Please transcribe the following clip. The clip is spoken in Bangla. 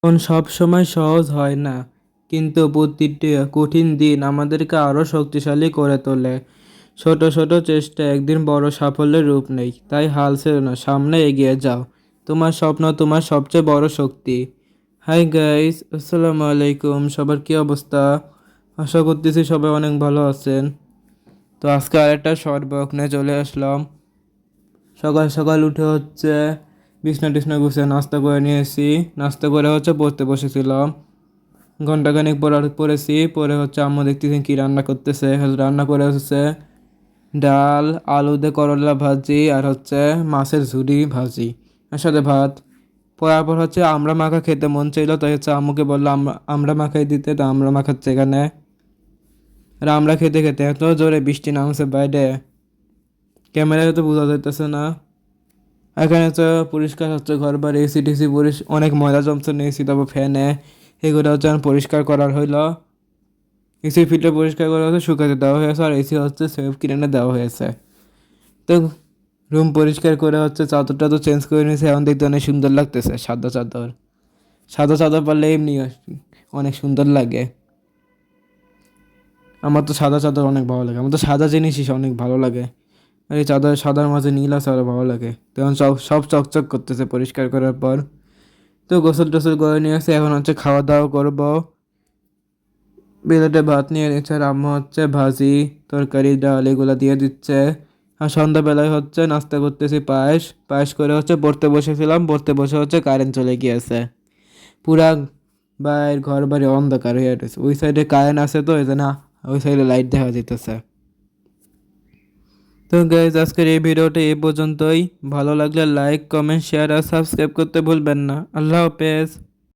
জীবন সবসময় সহজ হয় না, কিন্তু প্রতিটি কঠিন দিন আমাদেরকে আরও শক্তিশালী করে তোলে। ছোট ছোট চেষ্টা একদিন বড় সাফল্যের রূপ নেয়, তাই হাল ছেড়ো না, সামনে এগিয়ে যাও। তোমার স্বপ্ন তোমার সবচেয়ে বড় শক্তি। হাই গাইস, আসসালামু আলাইকুম। সবার কি অবস্থা? আশা করতেছি সবাই অনেক ভালো আছেন। তো আজকে আরেকটা শর্ট ব্লগ নিয়ে চলে আসলাম। সকাল সকাল উঠে বিছনা টিছনা গুছিয়ে নাস্তা করে নিয়েছি। নাস্তা করে পড়তে বসেছিলাম। ঘন্টাখানিক পড়েছি, পরে আম্মু দেখতেছি কি রান্না করতেছে। রান্না করে ডাল, আলু দিয়ে করলা ভাজি, আর মাছের ঝুরি ভাজি, আর সাথে ভাত। পড়ার পর আমরা মাখা খেতে মন চাইলো, তাই আম্মুকে বললাম আমরা মাখাই দিতে। তো আমরা মাখাচ্ছে এখানে। আর আমরা খেতে খেতে এত জোরে বৃষ্টি নামছে বাইরে, ক্যামেরায় তো বোঝা যাইতেছে না। এখানে পরিষ্কার ঘর বাড়ি, এসি টিসি অনেক ময়লা জমছে নিয়েছি, তারপর ফ্যানে এগুলো এখন পরিষ্কার করার হইলো। এসি ফিল্টার পরিষ্কার করা শুকাতে দেওয়া হয়েছে, আর এসি সেলফ কিনে দেওয়া হয়েছে। তো রুম পরিষ্কার করে চাদরটা তো চেঞ্জ করে নিয়েছে, এখন দেখতে অনেক সুন্দর লাগতেছে। সাদা চাদর, সাদা চাদর পারলে এমনি অনেক সুন্দর লাগে। আমার তো সাদা চাদর অনেক ভালো লাগে, আমার তো সাদা জিনিসই অনেক ভালো লাগে। আর এই চাদর সাদার মাঝে নীল আছে, আরো ভালো লাগে। তখন সব সব চকচক করতেছে পরিষ্কার করার পর। তো গোসল টোসল করে নিয়ে আসে, এখন খাওয়া দাওয়া করবো। প্লেটে ভাত নিয়ে নিচ্ছে, আর আম্মু ভাজি, তরকারি, ডাল এগুলো দিয়ে দিচ্ছে। আর সন্ধ্যাবেলায় নাস্তা করতেছি পায়েস। পায়েস করে পড়তে বসেছিলাম, পড়তে বসে কারেন্ট চলে গিয়েছে। পুরা বাইর ঘর বাড়ি অন্ধকার হয়ে গেছে। ওই সাইডে কারেন্ট আছে, তো এই জন্য ওই সাইডে লাইট দেখা যেতেছে। তো গাইজ, আজকের এই ভিডিওটা এই পর্যন্তই। ভালো লাগলে লাইক, কমেন্ট, শেয়ার আর সাবস্ক্রাইব করতে ভুলবেন না। আল্লাহ হাফেজ।